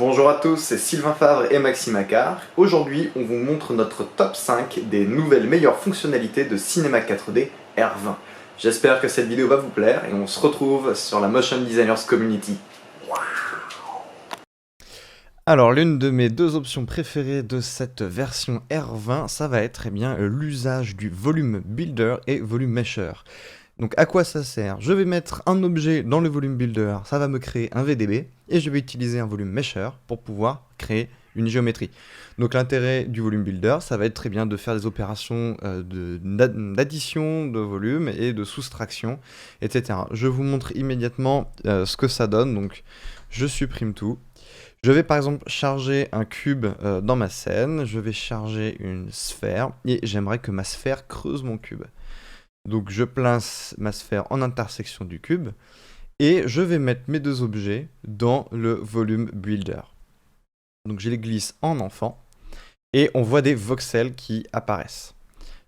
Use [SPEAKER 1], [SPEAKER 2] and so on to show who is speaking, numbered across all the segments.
[SPEAKER 1] Bonjour à tous, c'est Sylvain Favre et Maxime Accard. Aujourd'hui, on vous montre notre top 5 des nouvelles meilleures fonctionnalités de Cinema 4D R20. J'espère que cette vidéo va vous plaire et on se retrouve sur la Motion Designers Community. Alors, l'une de mes deux options préférées de cette version R20, ça va être l'usage du Volume Builder et Volume Mesher. Donc à quoi ça sert? Je vais mettre un objet dans le Volume Builder, ça va me créer un VDB, et je vais utiliser un Volume Mesher pour pouvoir créer une géométrie. Donc l'intérêt du Volume Builder, ça va être très bien de faire des opérations d'addition de volume et de soustraction, etc. Je vous montre immédiatement ce que ça donne, donc je supprime tout. Je vais par exemple charger un cube dans ma scène, je vais charger une sphère, et j'aimerais que ma sphère creuse mon cube. Donc je place ma sphère en intersection du cube et je vais mettre mes deux objets dans le Volume Builder. Donc je les glisse en enfant et on voit des voxels qui apparaissent.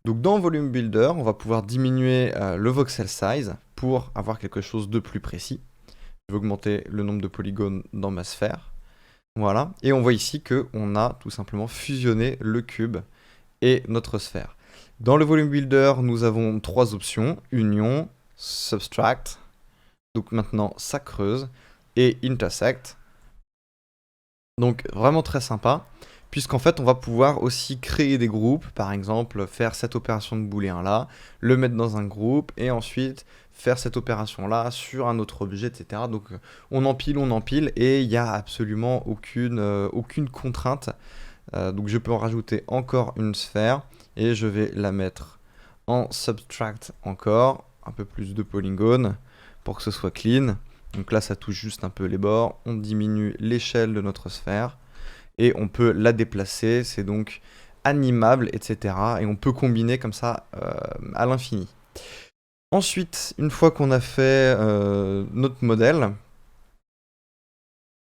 [SPEAKER 1] Donc dans Volume Builder, on va pouvoir diminuer le voxel size pour avoir quelque chose de plus précis. Je vais augmenter le nombre de polygones dans ma sphère. Voilà, et on voit ici qu'on a tout simplement fusionné le cube et notre sphère. Dans le Volume Builder, nous avons trois options, Union, Subtract, donc maintenant ça creuse, et Intersect. Donc vraiment très sympa, puisqu'en fait on va pouvoir aussi créer des groupes, par exemple faire cette opération de booléen là, le mettre dans un groupe, et ensuite faire cette opération là sur un autre objet, etc. Donc on empile, et il n'y a absolument aucune contrainte. Donc je peux en rajouter encore une sphère, et je vais la mettre en subtract encore, un peu plus de polygones pour que ce soit clean. Donc là ça touche juste un peu les bords, on diminue l'échelle de notre sphère et on peut la déplacer, c'est donc animable, etc. Et on peut combiner comme ça à l'infini. Ensuite, une fois qu'on a fait notre modèle,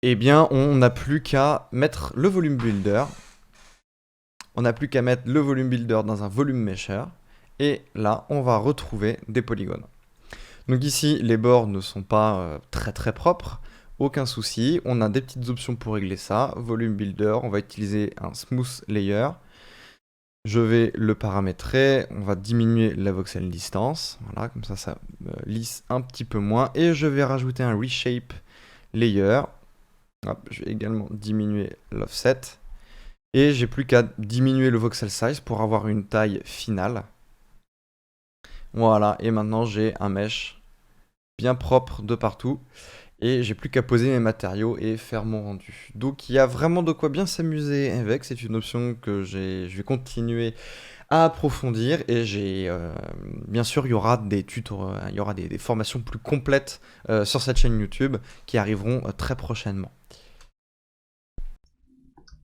[SPEAKER 1] eh bien on n'a plus qu'à mettre le Volume Builder. On n'a plus qu'à mettre le Volume Builder dans un Volume Mesher, et là, on va retrouver des polygones. Donc ici, les bords ne sont pas très propres, aucun souci. On a des petites options pour régler ça. Volume Builder, on va utiliser un Smooth Layer. Je vais le paramétrer, on va diminuer la voxel distance, voilà, comme ça lisse un petit peu moins. Et je vais rajouter un Reshape Layer. Hop, je vais également diminuer l'offset. Et j'ai plus qu'à diminuer le voxel size pour avoir une taille finale. Voilà, et maintenant j'ai un mesh bien propre de partout. Et j'ai plus qu'à poser mes matériaux et faire mon rendu. Donc il y a vraiment de quoi bien s'amuser avec. C'est une option que je vais continuer à approfondir. Et bien sûr, il y aura des tutos, il y aura des formations plus complètes sur cette chaîne YouTube qui arriveront très prochainement.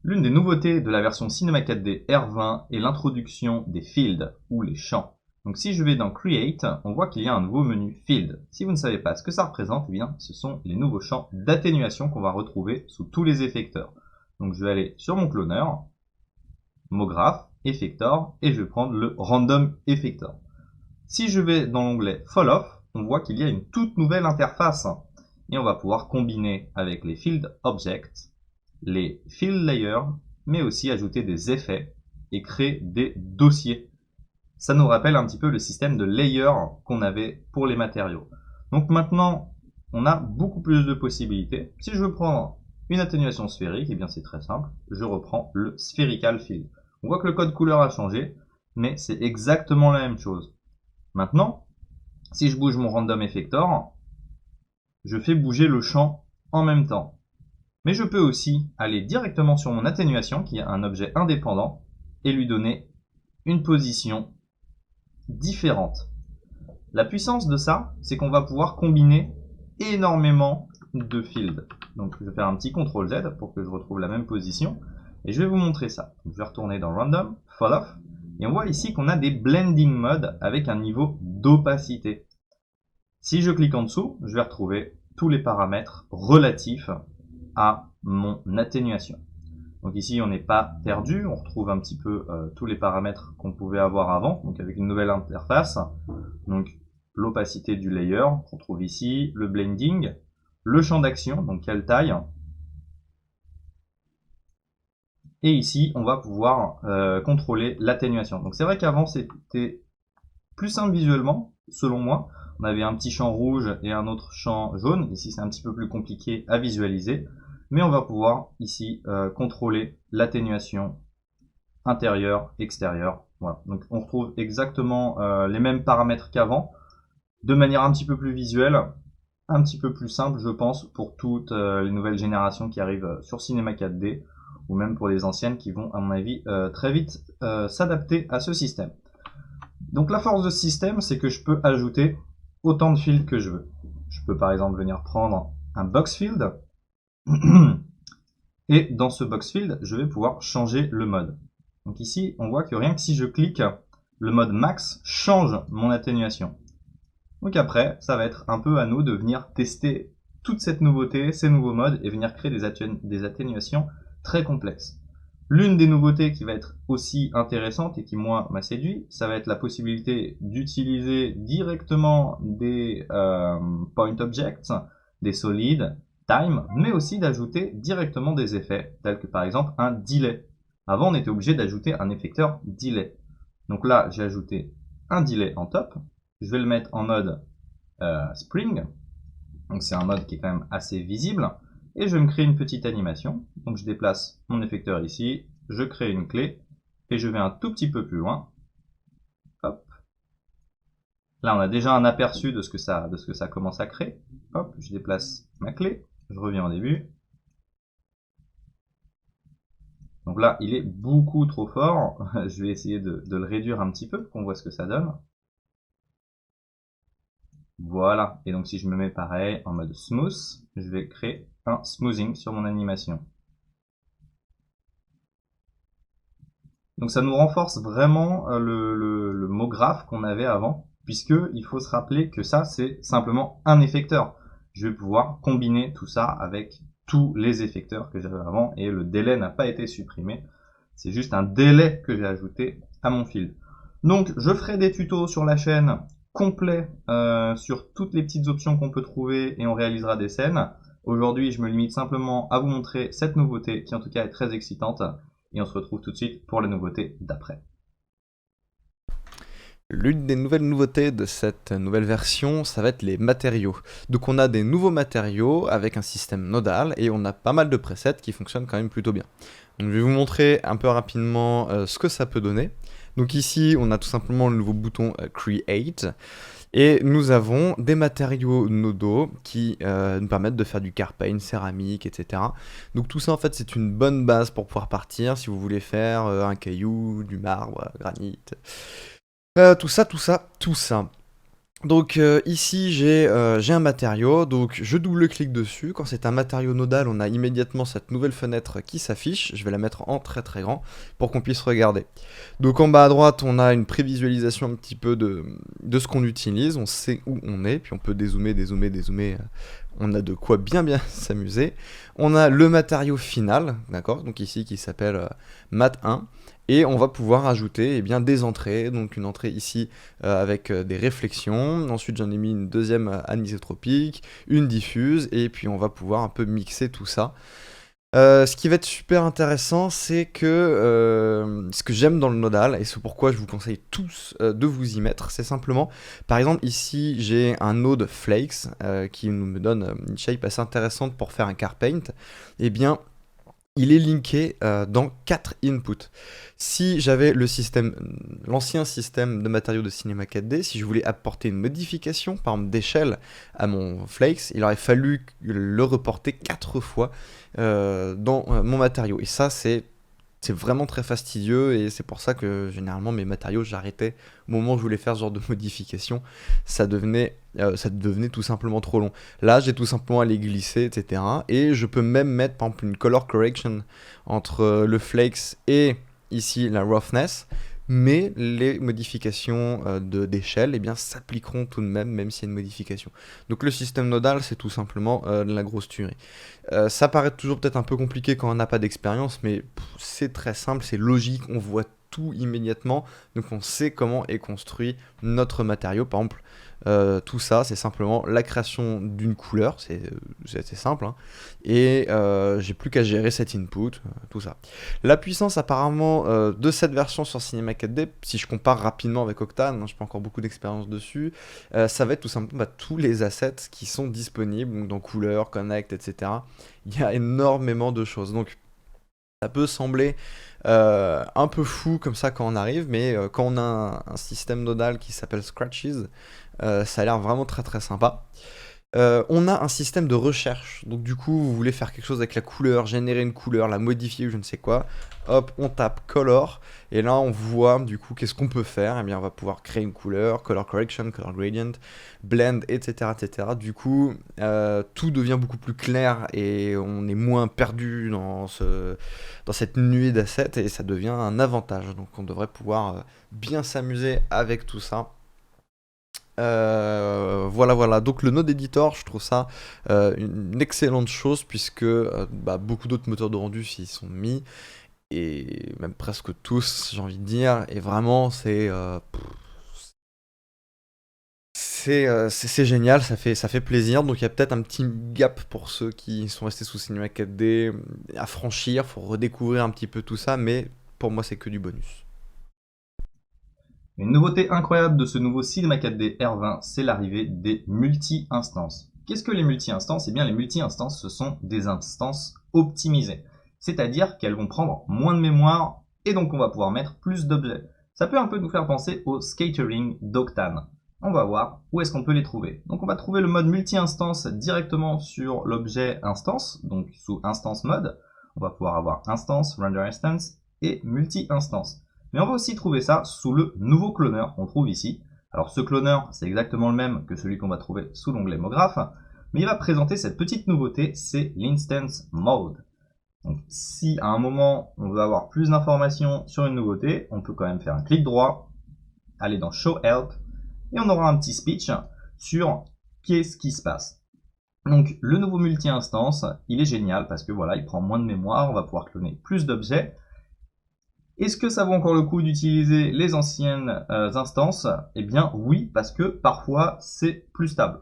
[SPEAKER 2] L'une des nouveautés de la version Cinema 4D R20 est l'introduction des fields, ou les champs. Donc si je vais dans Create, on voit qu'il y a un nouveau menu Field. Si vous ne savez pas ce que ça représente, eh bien, ce sont les nouveaux champs d'atténuation qu'on va retrouver sous tous les effecteurs. Donc je vais aller sur mon cloneur, mot graph, effector, et je vais prendre le Random Effector. Si je vais dans l'onglet Fall Off, on voit qu'il y a une toute nouvelle interface. Et on va pouvoir combiner avec les Field Objects, les fill layers, mais aussi ajouter des effets et créer des dossiers. Ça nous rappelle un petit peu le système de layer qu'on avait pour les matériaux. Donc maintenant, on a beaucoup plus de possibilités. Si je veux prendre une atténuation sphérique, eh bien c'est très simple, je reprends le Spherical Fill. On voit que le code couleur a changé, mais c'est exactement la même chose. Maintenant, si je bouge mon Random Effector, je fais bouger le champ en même temps. Mais je peux aussi aller directement sur mon atténuation, qui est un objet indépendant, et lui donner une position différente. La puissance de ça, c'est qu'on va pouvoir combiner énormément de fields. Donc je vais faire un petit CTRL Z pour que je retrouve la même position, et je vais vous montrer ça. Donc, je vais retourner dans Random, Fall Off, et on voit ici qu'on a des blending modes avec un niveau d'opacité. Si je clique en dessous, je vais retrouver tous les paramètres relatifs à mon atténuation. Donc ici on n'est pas perdu, on retrouve un petit peu tous les paramètres qu'on pouvait avoir avant, donc avec une nouvelle interface. Donc l'opacité du layer qu'on trouve ici, le blending, le champ d'action, donc quelle taille, Et ici, on va pouvoir contrôler l'atténuation. Donc c'est vrai qu'avant, c'était plus simple visuellement, selon moi. On avait un petit champ rouge et un autre champ jaune. Ici, c'est un petit peu plus compliqué à visualiser. Mais on va pouvoir ici contrôler l'atténuation intérieure, extérieure. Voilà. Donc on retrouve exactement les mêmes paramètres qu'avant, de manière un petit peu plus visuelle, un petit peu plus simple, je pense, pour toutes les nouvelles générations qui arrivent sur Cinema 4D, ou même pour les anciennes qui vont, à mon avis, très vite s'adapter à ce système. Donc la force de ce système, c'est que je peux ajouter autant de fields que je veux. Je peux par exemple venir prendre un box field, et dans ce box field, je vais pouvoir changer le mode. Donc ici, on voit que rien que si je clique, le mode max change mon atténuation. Donc après, ça va être un peu à nous de venir tester toute cette nouveauté, ces nouveaux modes, et venir créer des atténuations très complexes. L'une des nouveautés qui va être aussi intéressante et qui moi m'a séduit, ça va être la possibilité d'utiliser directement des point objects, des solides, time, mais aussi d'ajouter directement des effets, tels que par exemple un delay. Avant, on était obligé d'ajouter un effecteur delay. Donc là, j'ai ajouté un delay en top. Je vais le mettre en mode spring. Donc c'est un mode qui est quand même assez visible. Et je vais me créer une petite animation. Donc je déplace mon effecteur ici, je crée une clé, et je vais un tout petit peu plus loin. Hop. Là, on a déjà un aperçu de ce que ça commence à créer. Hop, je déplace ma clé, je reviens au début. Donc là, il est beaucoup trop fort. Je vais essayer de le réduire un petit peu, qu'on voit ce que ça donne. Voilà. Et donc si je me mets pareil en mode smooth, je vais créer un smoothing sur mon animation. Donc ça nous renforce vraiment le mot graph qu'on avait avant, puisque il faut se rappeler que ça c'est simplement un effecteur. Je vais pouvoir combiner tout ça avec tous les effecteurs que j'avais avant, et le délai n'a pas été supprimé. C'est juste un délai que j'ai ajouté à mon field. Donc je ferai des tutos sur la chaîne complets sur toutes les petites options qu'on peut trouver, et on réalisera des scènes. Aujourd'hui, je me limite simplement à vous montrer cette nouveauté qui en tout cas est très excitante, et on se retrouve tout de suite pour les nouveautés d'après.
[SPEAKER 1] L'une des nouvelles nouveautés de cette nouvelle version, ça va être les matériaux. Donc on a des nouveaux matériaux avec un système nodal et on a pas mal de presets qui fonctionnent quand même plutôt bien. Donc je vais vous montrer un peu rapidement ce que ça peut donner. Donc ici on a tout simplement le nouveau bouton Create. Et nous avons des matériaux nodaux qui nous permettent de faire du carpaint, céramique, etc. Donc tout ça en fait c'est une bonne base pour pouvoir partir si vous voulez faire un caillou, du marbre, granit, tout ça, tout ça, tout ça. Donc ici j'ai un matériau, donc je double-clique dessus. Quand c'est un matériau nodal, on a immédiatement cette nouvelle fenêtre qui s'affiche. Je vais la mettre en très très grand pour qu'on puisse regarder. Donc en bas à droite, on a une prévisualisation un petit peu de ce qu'on utilise. On sait où on est, puis on peut dézoomer, dézoomer, dézoomer. On a de quoi bien bien s'amuser. On a le matériau final, d'accord, donc ici qui s'appelle Mat 1. Et on va pouvoir ajouter bien, des entrées, donc une entrée ici avec des réflexions, ensuite j'en ai mis une deuxième anisotropique, une diffuse, et puis on va pouvoir un peu mixer tout ça. Ce qui va être super intéressant, c'est que ce que j'aime dans le nodal, et c'est pourquoi je vous conseille tous de vous y mettre, c'est simplement, par exemple ici j'ai un node flakes qui me donne une shape assez intéressante pour faire un carpaint, et bien il est linké dans 4 inputs. Si j'avais l'ancien système de matériaux de Cinema 4D, si je voulais apporter une modification, par exemple d'échelle à mon Flakes, il aurait fallu le reporter 4 fois dans mon matériau. Et ça, c'est vraiment très fastidieux, et c'est pour ça que généralement mes matériaux, j'arrêtais au moment où je voulais faire ce genre de modification. Ça devenait tout simplement trop long. Là, j'ai tout simplement à les glisser, etc. Et je peux même mettre par exemple une color correction entre le flakes et ici la roughness. Mais les modifications d'échelle s'appliqueront tout de même, même s'il y a une modification. Donc le système nodal, c'est tout simplement de la grosse tuerie. Ça paraît toujours peut-être un peu compliqué quand on n'a pas d'expérience, mais c'est très simple, c'est logique, on voit tout immédiatement, donc on sait comment est construit notre matériau. Par exemple, tout ça, c'est simplement la création d'une couleur, c'est assez simple, hein, et j'ai plus qu'à gérer cet input, tout ça. La puissance apparemment de cette version sur Cinema 4D, si je compare rapidement avec Octane, hein, je n'ai pas encore beaucoup d'expérience dessus, ça va être tout simplement tous les assets qui sont disponibles, donc dans couleur, connect, etc. Il y a énormément de choses, donc ça peut sembler un peu fou comme ça quand on arrive, mais quand on a un système nodal qui s'appelle Scratches, ça a l'air vraiment très très sympa. On a un système de recherche, donc du coup vous voulez faire quelque chose avec la couleur, générer une couleur, la modifier ou je ne sais quoi, hop on tape color, et là on voit du coup qu'est-ce qu'on peut faire. Eh bien on va pouvoir créer une couleur, color correction, color gradient, blend, etc. etc. Du coup tout devient beaucoup plus clair et on est moins perdu dans cette nuée d'assets et ça devient un avantage, donc on devrait pouvoir bien s'amuser avec tout ça. Voilà, voilà. Donc le Node Editor, je trouve ça une excellente chose puisque beaucoup d'autres moteurs de rendu s'y sont mis et même presque tous, j'ai envie de dire. Et vraiment, c'est génial, ça fait plaisir. Donc il y a peut-être un petit gap pour ceux qui sont restés sous Cinema 4D à franchir. Faut redécouvrir un petit peu tout ça, mais pour moi, c'est que du bonus.
[SPEAKER 2] Une nouveauté incroyable de ce nouveau Cinema 4D R20, c'est l'arrivée des multi-instances. Qu'est-ce que les multi-instances? Eh bien, les multi-instances, ce sont des instances optimisées. C'est-à-dire qu'elles vont prendre moins de mémoire et donc on va pouvoir mettre plus d'objets. Ça peut un peu nous faire penser au scattering d'Octane. On va voir où est-ce qu'on peut les trouver. Donc on va trouver le mode multi-instance directement sur l'objet instance, donc sous instance mode. On va pouvoir avoir instance, render instance et multi-instance. Mais on va aussi trouver ça sous le nouveau cloneur qu'on trouve ici. Alors ce cloneur, c'est exactement le même que celui qu'on va trouver sous l'onglet MoGraph, mais il va présenter cette petite nouveauté, c'est l'instance mode. Donc si à un moment on veut avoir plus d'informations sur une nouveauté, on peut quand même faire un clic droit, aller dans Show Help, et on aura un petit speech sur qu'est-ce qui se passe. Donc le nouveau multi-instance, il est génial parce que voilà, il prend moins de mémoire, on va pouvoir cloner plus d'objets. Est-ce que ça vaut encore le coup d'utiliser les anciennes instances? Eh bien oui, parce que parfois c'est plus stable.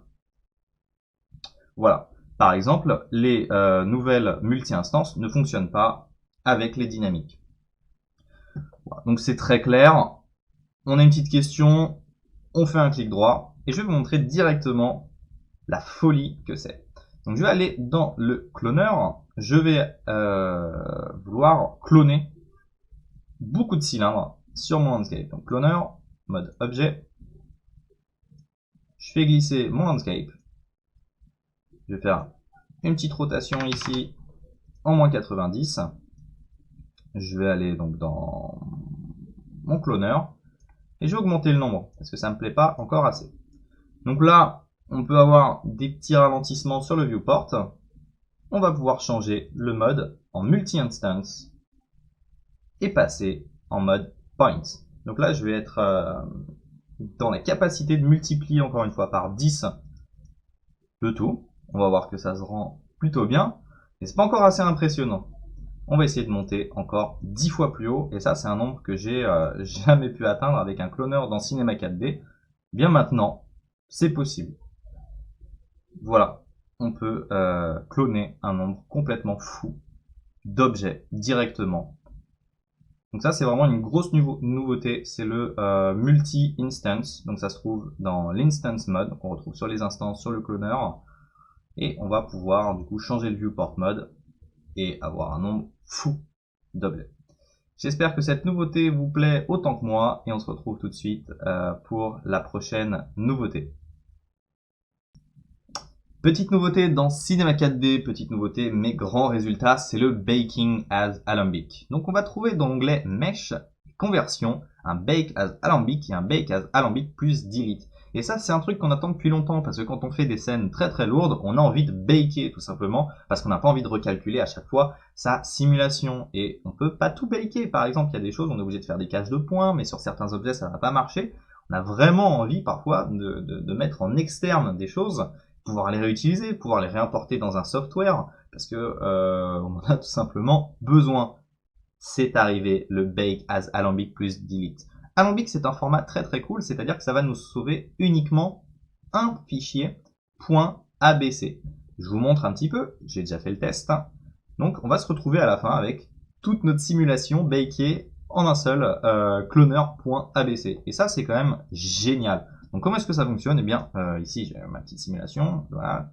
[SPEAKER 2] Voilà. Par exemple, les nouvelles multi-instances ne fonctionnent pas avec les dynamiques. Voilà. Donc c'est très clair. On a une petite question, on fait un clic droit, et je vais vous montrer directement la folie que c'est. Donc je vais aller dans le cloneur, je vais vouloir cloner beaucoup de cylindres sur mon landscape. Donc cloneur, mode objet, je fais glisser mon landscape, je vais faire une petite rotation ici en moins 90, je vais aller donc dans mon cloneur et je vais augmenter le nombre parce que ça me plaît pas encore assez. Donc là, on peut avoir des petits ralentissements sur le viewport. On va pouvoir changer le mode en multi-instance et passer en mode point. Donc là, je vais être dans la capacité de multiplier encore une fois par 10 le tout. On va voir que ça se rend plutôt bien, mais c'est pas encore assez impressionnant. On va essayer de monter encore 10 fois plus haut, et ça c'est un nombre que j'ai jamais pu atteindre avec un cloneur dans Cinema 4D. Bien maintenant, c'est possible. Voilà, on peut cloner un nombre complètement fou d'objets directement. Donc ça c'est vraiment une grosse nouveauté, c'est le multi-instance, donc ça se trouve dans l'instance mode, qu'on retrouve sur les instances, sur le cloneur, et on va pouvoir du coup changer le viewport mode et avoir un nombre fou d'objets. J'espère que cette nouveauté vous plaît autant que moi, et on se retrouve tout de suite pour la prochaine nouveauté. Petite nouveauté dans Cinema 4D, petite nouveauté, mais grand résultat, c'est le Baking as Alembic. Donc on va trouver dans l'onglet Mesh, Conversion, un Bake as Alembic et un Bake as Alembic plus Delete. Et ça, c'est un truc qu'on attend depuis longtemps, parce que quand on fait des scènes très très lourdes, on a envie de baker tout simplement, parce qu'on n'a pas envie de recalculer à chaque fois sa simulation. Et on peut pas tout baker. Par exemple, il y a des choses, on est obligé de faire des caches de points, mais sur certains objets, ça va pas marcher. On a vraiment envie parfois de mettre en externe des choses, pouvoir les réutiliser, pouvoir les réimporter dans un software, parce que on en a tout simplement besoin. c'est arrivé, le Bake as Alembic plus Delete. Alembic, c'est un format très très cool, c'est-à-dire que ça va nous sauver uniquement un fichier .abc. Je vous montre un petit peu, j'ai déjà fait le test. Donc on va se retrouver à la fin avec toute notre simulation bakée en un seul cloner.abc. Et ça, c'est quand même génial. Donc comment est-ce que ça fonctionne? Eh bien, ici j'ai ma petite simulation, voilà,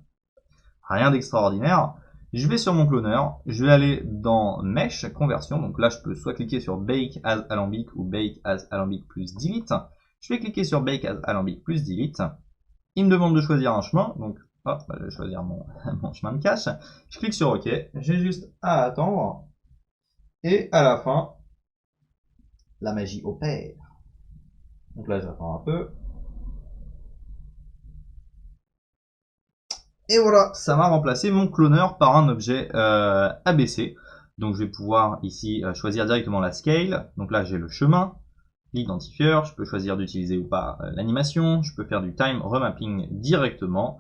[SPEAKER 2] rien d'extraordinaire. Je vais sur mon cloner, je vais aller dans Mesh Conversion, donc là je peux soit cliquer sur Bake as Alembic ou Bake as Alembic plus Delete. Je vais cliquer sur Bake as Alembic plus Delete. Il me demande de choisir un chemin, donc hop, je vais choisir mon chemin de cache. Je clique sur OK, j'ai juste à attendre, et à la fin, la magie opère. Donc là j'attends un peu. Et voilà, ça m'a remplacé mon cloner par un objet ABC. Donc je vais pouvoir ici choisir directement la scale. Donc là j'ai le chemin, l'identifieur, je peux choisir d'utiliser ou pas l'animation, je peux faire du time remapping directement.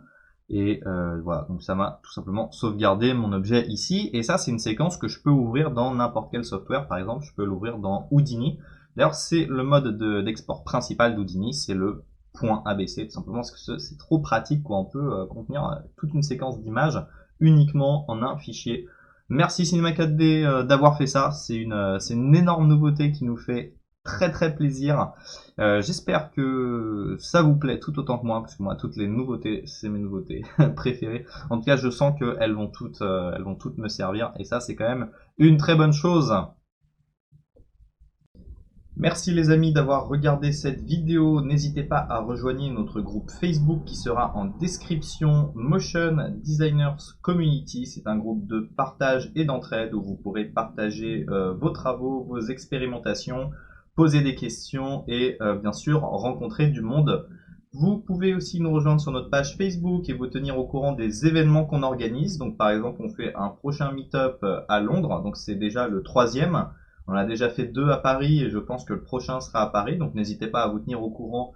[SPEAKER 2] Et voilà, donc ça m'a tout simplement sauvegardé mon objet ici. Et ça, c'est une séquence que je peux ouvrir dans n'importe quel software. Par exemple, je peux l'ouvrir dans Houdini. D'ailleurs, c'est le mode d'export principal d'Houdini, c'est le .abc, tout simplement parce que c'est trop pratique, quoi. On peut contenir toute une séquence d'images uniquement en un fichier. Merci Cinema 4D d'avoir fait ça. C'est une énorme nouveauté qui nous fait très très plaisir. J'espère que ça vous plaît tout autant que moi, parce que moi toutes les nouveautés, c'est mes nouveautés préférées. En tout cas, je sens qu'elles vont toutes me servir, et ça c'est quand même une très bonne chose. Merci les amis d'avoir regardé cette vidéo. N'hésitez pas à rejoindre notre groupe Facebook qui sera en description, Motion Designers Community. C'est un groupe de partage et d'entraide où vous pourrez partager vos travaux, vos expérimentations, poser des questions et bien sûr rencontrer du monde. Vous pouvez aussi nous rejoindre sur notre page Facebook et vous tenir au courant des événements qu'on organise. Donc par exemple, on fait un prochain meet-up à Londres, donc c'est déjà le 3e. On a déjà fait 2 à Paris et je pense que le prochain sera à Paris. Donc n'hésitez pas à vous tenir au courant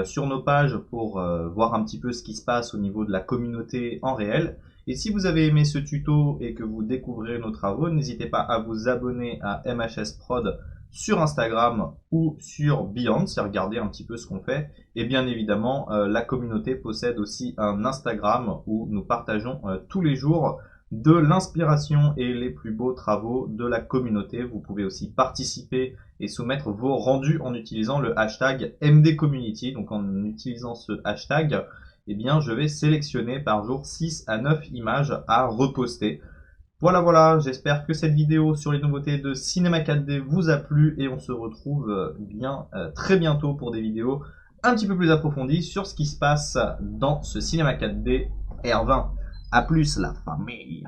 [SPEAKER 2] sur nos pages pour voir un petit peu ce qui se passe au niveau de la communauté en réel. Et si vous avez aimé ce tuto et que vous découvrez nos travaux, n'hésitez pas à vous abonner à MHS Prod sur Instagram ou sur Beyond, si regardez un petit peu ce qu'on fait. Et bien évidemment, la communauté possède aussi un Instagram où nous partageons tous les jours de l'inspiration et les plus beaux travaux de la communauté. Vous pouvez aussi participer et soumettre vos rendus en utilisant le hashtag MDCommunity. Donc en utilisant ce hashtag, eh bien, je vais sélectionner par jour 6 à 9 images à reposter. Voilà, j'espère que cette vidéo sur les nouveautés de Cinema 4D vous a plu et on se retrouve très bientôt pour des vidéos un petit peu plus approfondies sur ce qui se passe dans ce Cinema 4D R20. A plus la famille.